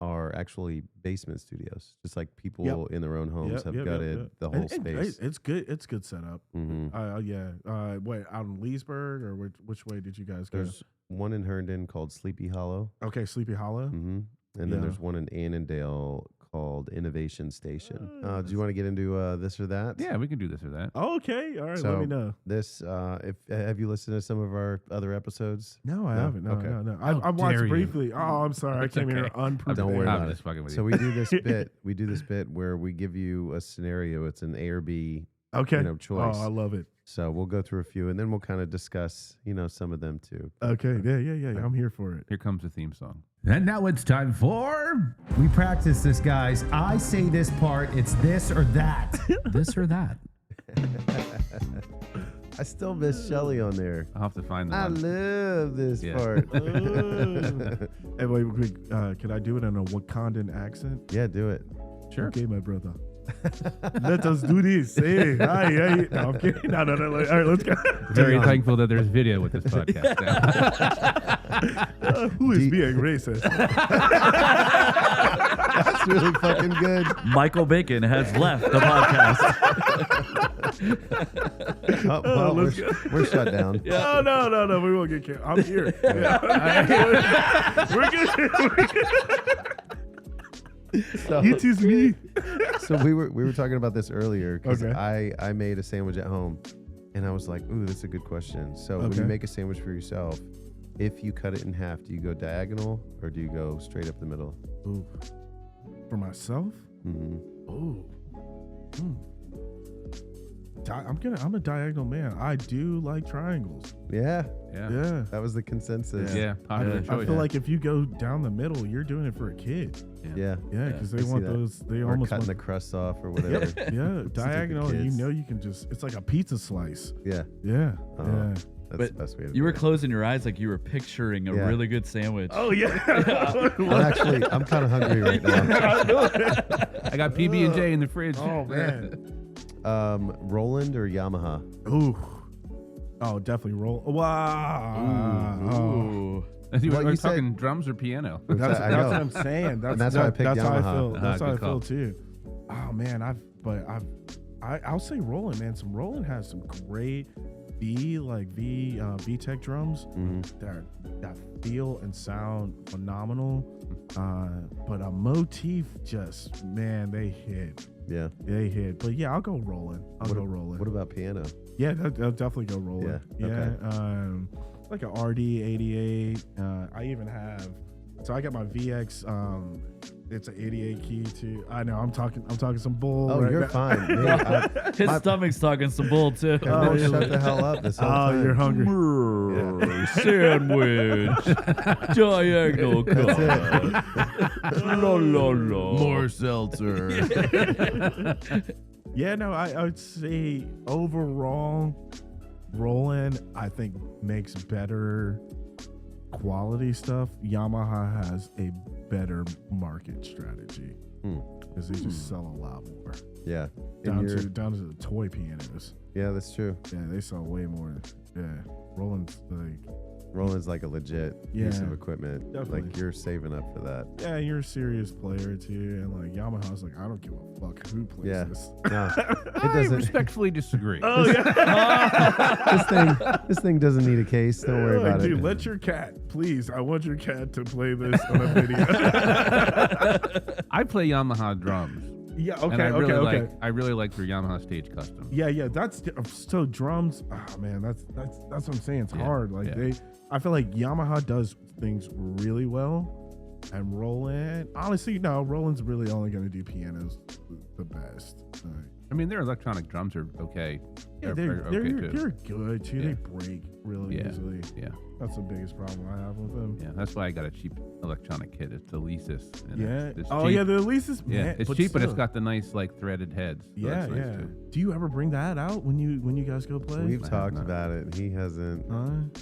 are actually basement studios. Just like people in their own homes have gutted the whole space. It's good. It's good setup. Mm-hmm. Yeah. What, out in Leesburg, or which way did you guys go? There's one in Herndon called Sleepy Hollow. Okay, Sleepy Hollow. Mm-hmm. And then there's one in Annandale called Innovation Station. Do you want to get into this or that? Yeah, we can do this or that. Okay, all right. So let me know. This, have you listened to some of our other episodes? No, I haven't. No, Okay. no. How I watched dare you. briefly. Oh, I'm sorry. It's I came here okay. unprepared. Don't worry I'm about just fucking with So you. we do this bit. We do this bit where we give you a scenario. It's an A or B, Okay. choice. Oh, I love it. So we'll go through a few, and then we'll kind of discuss, some of them too. Okay. Yeah. I'm here for it. Here comes the theme song. And now it's time for. We practice this, guys. I say this part, it's this or that. This or that. I still miss Shelly on there. I'll have to find the I one. love this Yeah. part. Hey, wait, can I do it in a Wakandan accent? Yeah, do it. Sure. Okay, my brother. Let us do this. Hey, hi. No, I'm kidding. No. All right, let's go. Very thankful that there's video with this podcast now. Who is being racist? That's really fucking good. Michael Bacon has left the podcast. Oh, well, we're shut down. No. We won't get killed. I'm here. We're good. So, It is me. so we were talking about this earlier because Okay. I made a sandwich at home, and I was like, ooh, that's a good question. So when you Okay. make a sandwich for yourself, if you cut it in half, do you go diagonal or do you go straight up the middle? Ooh. For myself? Mm-hmm. Oh. I'm a diagonal man. I do like triangles. Yeah, Yeah. that was the consensus. Yeah, popular I choice. feel like if you go down the middle, you're doing it for a kid. Yeah. Yeah, because I they see want that. those. They Or almost cutting want, the crust off or whatever. yeah, diagonal. And kids. you can just. It's like a pizza slice. Yeah, Yeah. Oh. Yeah. that's But the best way to You do were it. closing your eyes like you were picturing a Yeah. really good sandwich. Oh yeah. I'm kind of hungry right now. I got PB&J in the fridge. Oh man. Roland or Yamaha? Ooh. Oh, definitely roll. Wow. Ooh. You Well, were you talking drums or piano? That's I know. what I'm saying. that's why I picked That's how I Yamaha. feel. That's how I Good feel call. too. Oh man, I'll say Roland, man. Some Roland has some great V-Tech drums that feel and sound phenomenal. But a motif just, man, they hit. Yeah. They hit. But yeah, I'll go Roland. I'll go Roland. What about piano? Yeah, I'll definitely go Roland. Yeah, okay. Like an RD88. I even have. So I got my VX. It's an 88 key too. I know I'm talking some bull. Oh, right you're now. fine. Man, His stomach's talking some bull too. Oh, shut the hell up this whole Oh, time. you're hungry. Sandwich. Diagonal cut. La la la. More seltzer. Yeah, no, I would say overall, Roland, I think, makes better quality stuff. Yamaha has a better market strategy because they just sell a lot more. Yeah. Down to the toy pianos. Yeah, that's true. Yeah, they sell way more. Yeah, Roland's like a legit piece of equipment. definitely. Like you're saving up for that. Yeah, you're a serious player too, and like Yamaha's like, I don't give a fuck who plays Yeah. this. No, it I doesn't. respectfully disagree. This thing doesn't need a case. Don't worry about Dude, it. let your cat, please. I want your cat to play this on a video. I play Yamaha drums. Yeah, And I okay. I really like their Yamaha Stage Custom. Yeah, that's so drums. Oh man, that's what I'm saying. It's hard. Like I feel like Yamaha does things really well, and Roland. Honestly, no, Roland's really only gonna do pianos the best. I mean, their electronic drums are okay. Yeah, They're okay too. they're good too. Yeah. They break really easily. Yeah. That's the biggest problem I have with them. Yeah, that's why I got a cheap electronic kit. It's the Lesis. And Yeah. It's Oh cheap. yeah, the Elisa's. Yeah, man, it's cheap, but it's got the nice like threaded heads. So Yeah, that's nice yeah. too. Do you ever bring that out when you guys go play? We've I have talked not. about it. He hasn't.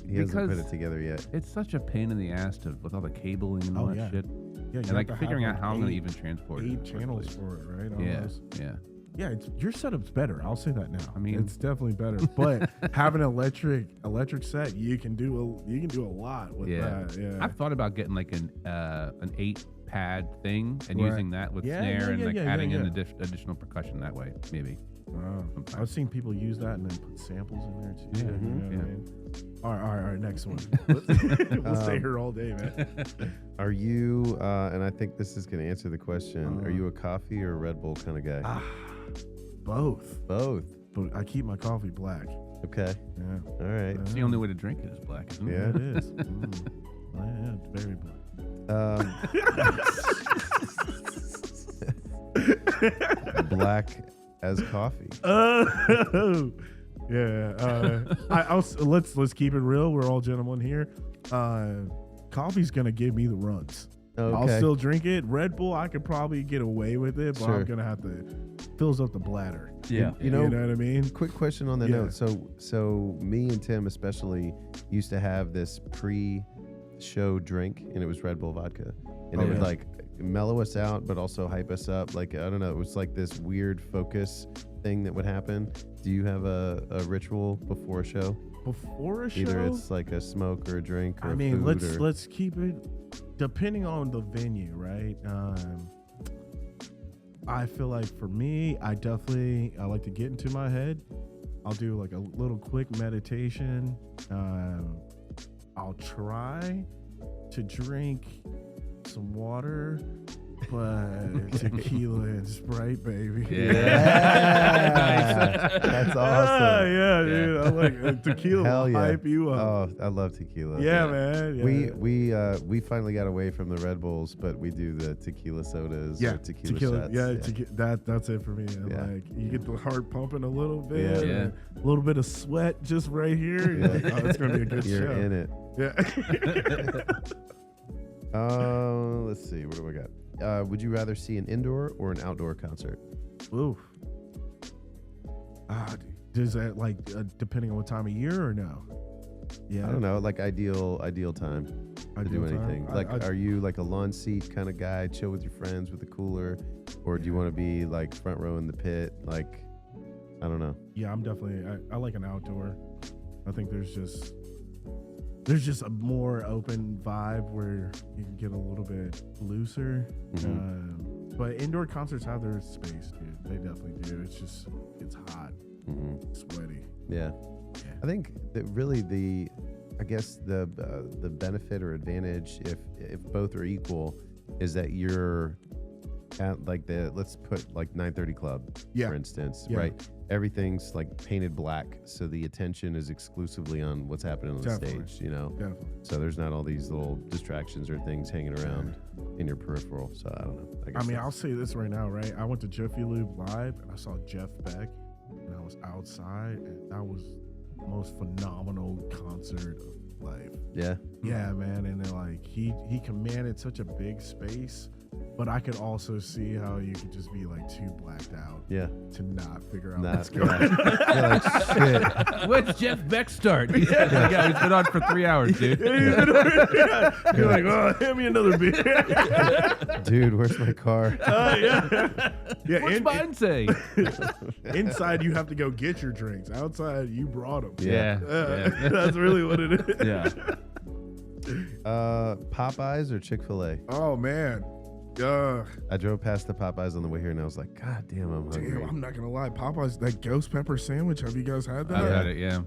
He hasn't put Because it together yet. It's such a pain in the ass with all the cabling and all Oh, that yeah. shit. Yeah, you And have like to have, figuring out like, how I'm going to even transport it. 8 channels for it, right? Yeah, Almost. yeah. Yeah, your setup's better. I'll say that now. I mean- it's definitely better. But having an electric set, you can do a lot with that. Yeah. I've thought about getting like an 8-pad thing and Right. using that with Yeah, snare yeah, and yeah, like yeah, adding yeah, in yeah. additional percussion that way, maybe. Wow. Sometimes. I've seen people use that and then put samples in there too. Yeah, You know what I yeah. mean? All right, next one. We'll stay here all day, man. Are you? And I think this is going to answer the question. Are you a coffee or a Red Bull kind of guy? Both. Both. But I keep my coffee black. Okay. Yeah. All right. It's the only way to drink it is black, isn't it? Yeah. It is. Yeah, it's very black. Black as coffee. Yeah. Let's keep it real. We're all gentlemen here. Coffee's gonna give me the runs. Okay. I'll still drink it. Red Bull, I could probably get away with it, but Sure. I'm gonna have to fills up the bladder. Yeah. You know what I mean? Quick question on that Yeah. note. So me and Tim especially used to have this pre-show drink, and it was Red Bull vodka, and it would like mellow us out, but also hype us up. Like I don't know, it was like this weird focus thing that would happen. Do you have a ritual before a show? Before a show, Either it's like a smoke or a drink or I a mean, food or let's keep it depending on the venue, right? I feel like for me, I like to get into my head. I'll do like a little quick meditation. I'll try to drink some water, but tequila and Sprite, baby. Yeah. That's awesome. Yeah, dude. I like tequila. Hell Will yeah. hype you up. Oh, I love tequila. Yeah, man. Yeah. We finally got away from the Red Bulls, but we do the tequila sodas or tequila shots. That's it for me. And Yeah. like you get the heart pumping a little bit, Yeah. and a little bit of sweat just right here. You're like, oh, it's gonna be a good You're show. in it. Yeah. Let's see. What do we got? Would you rather see an indoor or an outdoor concert? Oof. Does that like depending on what time of year or no? Yeah. I don't know. Like ideal time to do Ideal time? anything. Like, are you like a lawn seat kind of guy, chill with your friends with a cooler, or do you want to be like front row in the pit? Like, I don't know. Yeah, I'm definitely. I like an outdoor. I think there's just a more open vibe where you can get a little bit looser. But indoor concerts have their space, dude. They definitely do. It's hot, sweaty. Yeah. I think that really the benefit or advantage, if both are equal, is that you're at like let's put like 930 Club, for instance, right? Everything's like painted black, so the attention is exclusively on what's happening on the stage, you know? Definitely. So there's not all these little distractions or things hanging around in your peripheral. So I don't know. I'll say this right now, right? I went to Jiffy Lube Live, and I saw Jeff Beck, and I was outside, and that was the most phenomenal concert of life. Yeah. Yeah, man. And then like he commanded such a big space, but I could also see how you could just be like too blacked out. Yeah. To not figure out Not what's going on. You're like, shit. When's Jeff Beck start? Yeah, he's been on for 3 hours, dude. You're like, oh, hand me another beer. Dude, where's my car? Yeah. What's mine say? Inside, you have to go get your drinks. Outside, you brought them. Yeah. That's really what it is. Yeah. Popeyes or Chick-fil-A? Oh, man. I drove past the Popeyes on the way here, and I was like, God damn, I'm hungry. Damn, I'm not going to lie. Popeyes, that ghost pepper sandwich, have you guys had that? I've had it, yeah.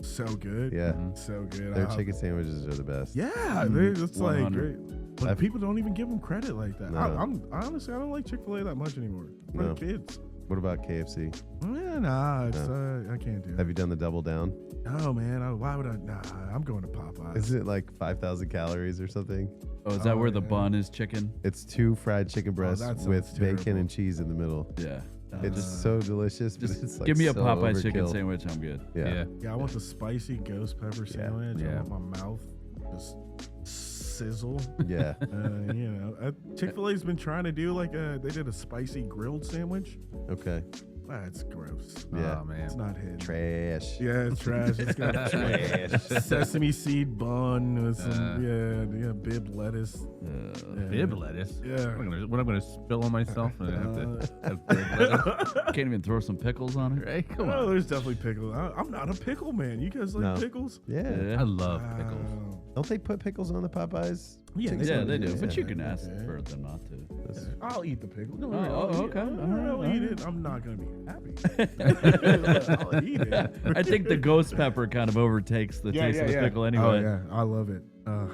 So good. Yeah. So good. Their chicken sandwiches are the best. Yeah, it's like 100. great. But people don't even give them credit like that. No. Honestly, I don't like Chick-fil-A that much anymore. For No. the kids. What about KFC? Yeah, nah, I can't do it. Have you done the double down? No, man. Why would I? Nah, I'm going to Popeyes. Isn't it like 5,000 calories or something? Oh, is that where the yeah. bun is chicken? It's 2 fried chicken breasts that sounds with bacon terrible. and cheese in the middle. Yeah. It's so delicious, but Just it's like give me a so Popeye chicken overkill. sandwich. I'm good. Yeah. Yeah, I want the spicy ghost pepper sandwich. I Yeah. want my mouth just sizzle. Yeah. Chick-fil-A's been trying to do they did a spicy grilled sandwich. Okay. That's gross. Yeah. Oh, man. It's not hidden. Trash. Yeah, it's trash. It's got sesame seed bun with some bib lettuce. Bib lettuce? Yeah. What I'm going to spill on myself? I have to have bib lettuce. Can't even throw some pickles on it. Right? Come Oh, on. there's definitely pickles. I'm not a pickle man. You guys like No. pickles? Yeah. I love pickles. Don't they put pickles on the Popeyes? Yeah, chicken Yeah, they sandwiches? do. But you can Yeah. ask for them not to. That's- I'll eat the pickle. No, Oh, okay. I'll eat it. I'm not gonna be happy. I'll eat it. I think the ghost pepper kind of overtakes the taste of the pickle anyway. Oh yeah, I love it. All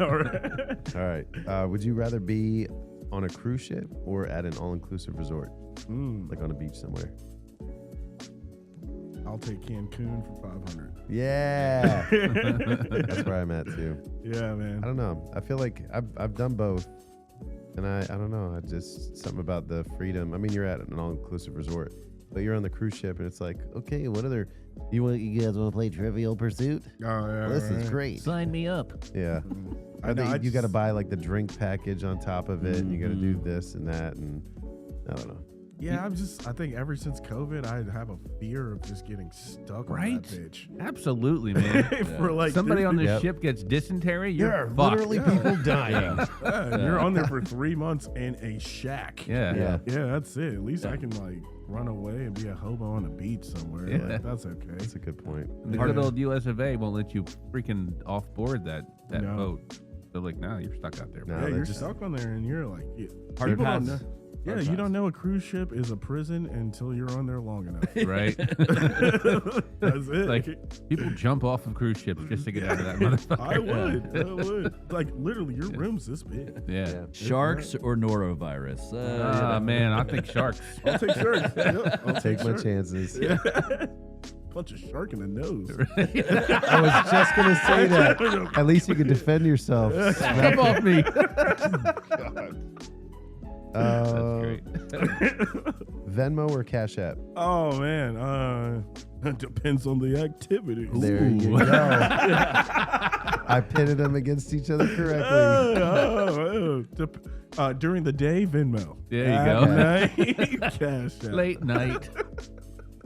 right. All right. Would you rather be on a cruise ship or at an all-inclusive resort, like on a beach somewhere? I'll take Cancun for 500. Yeah. That's where I'm at too. Yeah, I man. don't know. I feel like I've done both, and I don't know. I just something about the freedom. I mean, you're at an all-inclusive resort, but you're on the cruise ship, and it's like, okay, what other? You guys want to play Trivial Pursuit? Oh yeah. This right. is great. Sign me up. Yeah. I know, You got to buy like the drink package on top of it, and you got to do Mm-hmm. this and that, and I don't know. Yeah, I think ever since COVID, I have a fear of just getting stuck Right? on that bitch. Absolutely, man. For like Somebody on this Yep. ship gets dysentery, you're There are fucked. literally people dying. You're on there for 3 months in a shack. Yeah. Yeah. Yeah, that's it. At least I can like run away and be a hobo on a beach somewhere. Yeah. Like, that's okay. That's a good point. The good old US of A won't let you freaking off board that No. boat. So like, nah, you're stuck out there. No. bro. Yeah, they you're just- stuck on there, and you're like, Hard people don't pass. know. Yeah, Hard you pass. don't know a cruise ship is a prison until you're on there long enough. Right? That's it. Like, people jump off of cruise ships just to get out of that motherfucker. I would. Like literally, your room's this big. Yeah. Sharks or norovirus? Ah, man, I think sharks. I'll take sharks. Yep, I'll Take my sharks. chances. Punch a shark in the nose. I was just gonna say that. At least you can defend yourself. Come off me. Uh, Great. Venmo or Cash App? Oh man, depends on the activity. There you go. I pitted them against each other correctly. During the day, Venmo. There you At go. night, Cash App. Late night. Cash,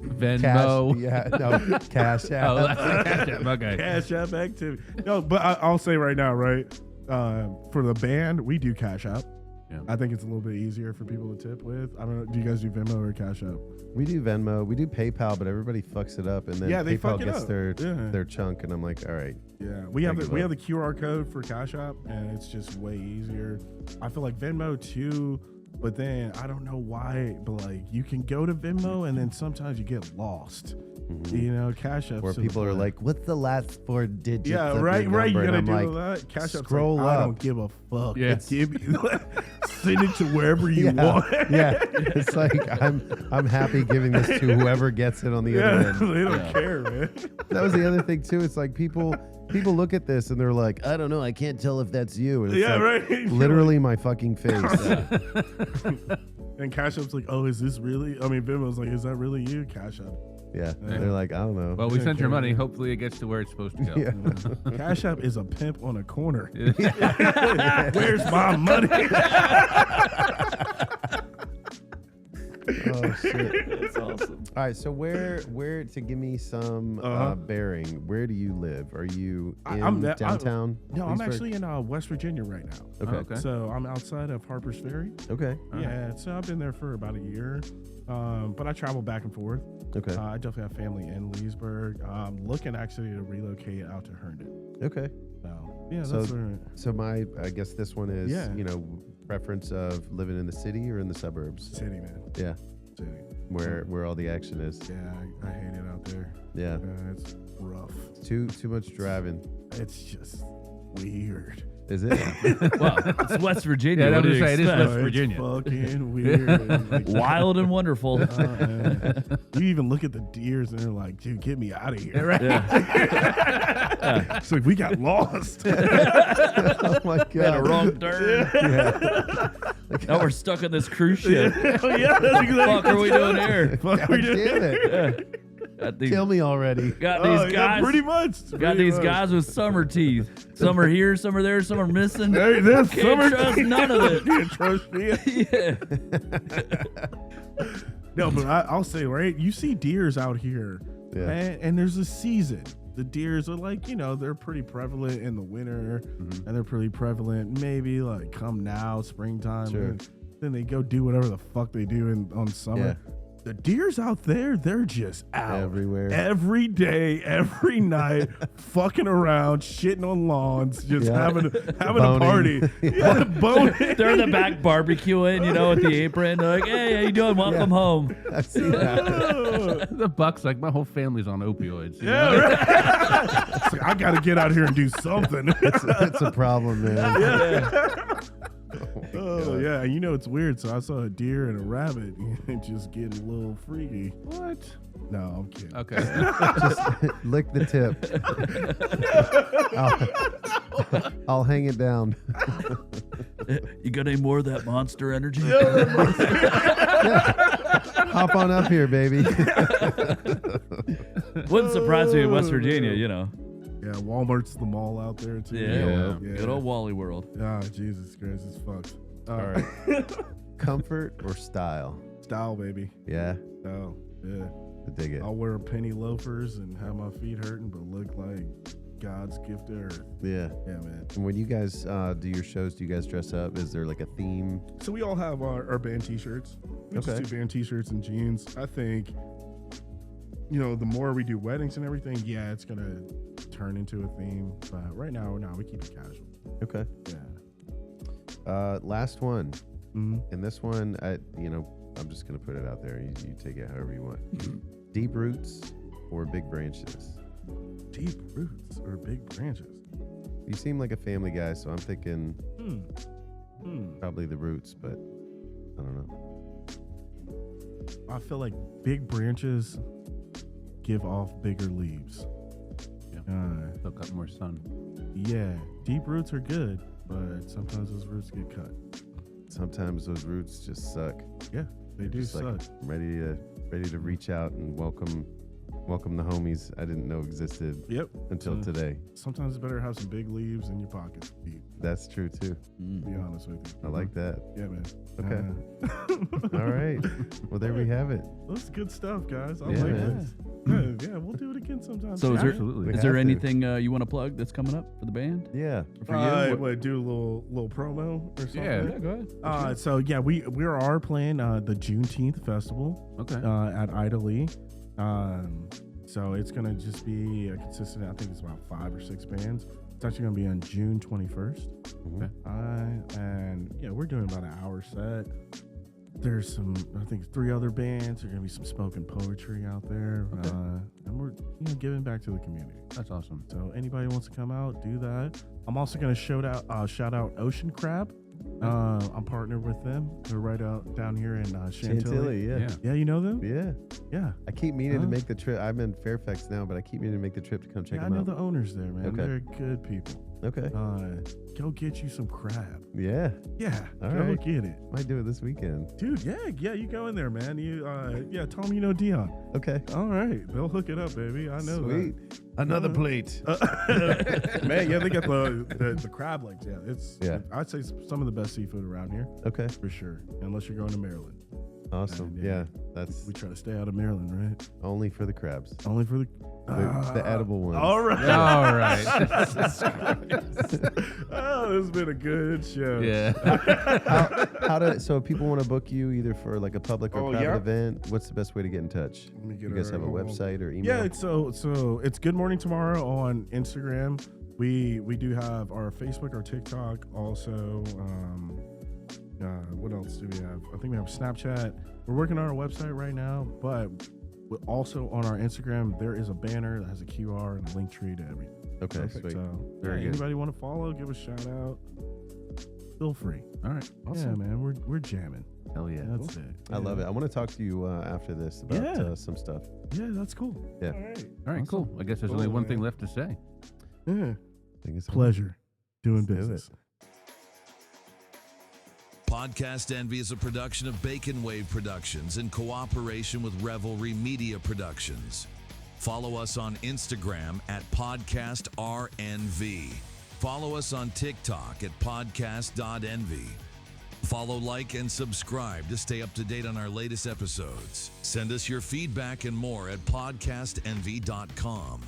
Venmo. yeah, no, Cash App. Oh, that's Cash App. Okay. Cash App activity. No, but I'll say right now, right? For the band, we do Cash App. I think it's a little bit easier for people to tip with. I don't know. Do you guys do Venmo or Cash App? We do Venmo. We do PayPal, but everybody fucks it up, and then they PayPal fuck it gets up. their chunk, and I'm like, all right. Yeah, we have the QR code for Cash App, and it's just way easier. I feel like Venmo too, but then I don't know why, but like you can go to Venmo, and then sometimes you get lost. You know, Cash App. Where people are like, "What's the last 4 digits?" Yeah, of right. your You number?" gotta And do I'm like, that. Cash App. scroll like, I up. don't give a fuck. Yes. Give me, send it to wherever you want. Yeah, it's like I'm happy giving this to whoever gets it on the other end. They don't care, man. That was the other thing too. It's like people look at this and they're like, I don't know, I can't tell if that's you. And it's like, right. literally my fucking face. And Cash App's like, oh, is this really? I mean, Venmo's like, is that really you? Cash App. Yeah, they're like, I don't know. Well, we sent your money. Hopefully, it gets to where it's supposed to go. Yeah. Cash App is a pimp on a corner. Where's my money? Oh shit. That's awesome. All right, so where to give me some bearing? Where do you live? Are you in downtown? No, I'm Leesburg? actually in West Virginia right now. Okay. Okay. So I'm outside of Harper's Ferry. Okay. Yeah, so I've been there for about a year. But I travel back and forth. Okay. I definitely have family in Leesburg. I'm looking actually to relocate out to Herndon. Okay. So yeah, So- that's where. So I guess this one is, Yeah. preference of living in the city or in the suburbs. City, man. Yeah. City. Where all the action is. Yeah, I hate it out there. Yeah. It's rough. Too much driving. It's just weird. Is it? Well, it's West Virginia. Yeah, What I do was you gonna say, it is expect? West Virginia. It's fucking weird. Like, Wild and wonderful. you even look at the deers and they're like, dude, get me out of here. Yeah. It's like, we got lost. Oh my Had a god. wrong turn. Yeah. Now we're stuck on this cruise ship. Yeah, that's exactly What the fuck are we doing here? Fuck God we doing? damn it. Got these, Kill me already. got Oh, these yeah, guys. pretty much. Got Pretty these much. guys with summer teeth. Some are here, some are there, some are missing. Hey, there's Can't summer trust none of it. Can't trust me. Yeah. No, but I'll say, right? You see deers out here, Yeah. man, and there's a season. The deers are like, they're pretty prevalent in the winter, and they're pretty prevalent maybe like come now, springtime. Sure. and then they go do whatever the fuck they do on summer. Yeah. The deers out there, they're just out Everywhere. every day, every night, fucking around, shitting on lawns, just having a Boning. party. Yeah, boning. They're in the back barbecuing, with the apron. They're like, hey, how you doing? Welcome home. I've seen that. The Buck's like, my whole family's on opioids. you Yeah, know? right. It's like, I got to get out here and do something. It's a problem, man. Oh, yeah. It's weird. So I saw a deer and a rabbit and just getting a little freaky. What? No, I'm kidding. Okay. Just lick the tip. I'll hang it down. You got any more of that Monster Energy? Hop on up here, baby. Wouldn't surprise me in West Virginia, Yeah, Walmart's the mall out there, too. Yeah. Yeah. Good old Wally World. Ah, Jesus Christ, it's fucked. All right. Comfort or style? Style, baby. Yeah. Oh, yeah. I dig it. I'll wear penny loafers and have my feet hurting, but look like God's gift to earth. Yeah. Yeah, man. And when you guys do your shows, do you guys dress up? Is there like a theme? So we all have our band t-shirts. We Okay. just do band t-shirts and jeans. I think, the more we do weddings and everything, yeah, it's going to turn into a theme. But right now, we keep it casual. Okay. Yeah. Last one. Mm-hmm. And this one, I'm just going to put it out there. You take it however you want. Deep roots or big branches? Deep roots or big branches? You seem like a family guy, so I'm thinking probably the roots, but I don't know. I feel like big branches give off bigger leaves. Soak up more sun. Yeah, deep roots are good, but sometimes those roots get cut. Sometimes those roots just suck. Yeah, they do Just suck. like ready to reach out and welcome the homies I didn't know existed Yep. until So today. Sometimes it's better to have some big leaves in your pockets. To That's true too. be honest with you. I like that. Yeah, man. Okay. All right. Well, there we have it. That's good stuff, guys. I Yeah, like man. this. Good, yeah. Yeah, we'll do it again sometime. So soon. Absolutely. is there anything you want to plug that's coming up for the band? Yeah. For you? What, do a little promo or something? Yeah. Yeah, go ahead. So yeah, we are playing the Juneteenth festival Okay. at Ida Lee. So it's gonna just be a consistent. I think it's about 5 or 6 bands. It's actually gonna be on June 21st. Okay. And yeah, we're doing about an hour set. There's some, I think, 3 other bands. There's gonna be some spoken poetry out there, Okay. and we're giving back to the community. That's awesome. So anybody who wants to come out, do that. I'm also gonna shout out Ocean Crab. I'm partnered with them. They're right out down here in Chantilly. Chantilly, yeah. Yeah, you know them? Yeah. Yeah. I keep meaning to Huh? make the trip. I'm in Fairfax now, but I keep meaning to make the trip to come check Yeah, I them know out. the owners there, man. Okay. They're good people. Okay. Go get you some crab. Yeah. Yeah, All go right. get it. Might do it this weekend. Dude, yeah, you go in there, man. You tell them you know Dion. Okay. All right, they'll hook it up, baby. I know Sweet. Another plate. that. Man, yeah, they got the crab legs. Yeah, Yeah. I'd say some of the best seafood around here Okay. for sure. Unless you're going to Maryland, Awesome. And, Yeah. That's we try to stay out of Maryland, right? only for the crabs. Only for The edible ones. All right. All right. Oh, this has been a good show. Yeah. So if people want to book you either for like a public or private yeah. event, what's the best way to get in touch? Let me get You guys it have a right. website or email? Yeah, so it's Good Morning Tomorrow on Instagram. We do have our Facebook, our TikTok, also. What else do we have? I think we have Snapchat. We're working on our website right now, but also on our Instagram there is a banner that has a QR and a link tree to everything. Okay, Perfect. sweet. So Very good. anybody want to follow, give a shout out. Feel free. All right. Yeah, man, we're jamming. Hell yeah. That's it. I love it. I want to talk to you after this about Yeah. some stuff. Yeah, that's cool. Yeah. All right. All right, cool. I guess there's only Cool, one thing man. left to say. Yeah. I think it's Pleasure doing do business. Podcast Envy is a production of Bacon Wave Productions in cooperation with Revelry Media Productions. Follow us on Instagram at PodcastRNV. Follow us on TikTok at podcast.envy. Follow, like, and subscribe to stay up to date on our latest episodes. Send us your feedback and more at podcastnv.com.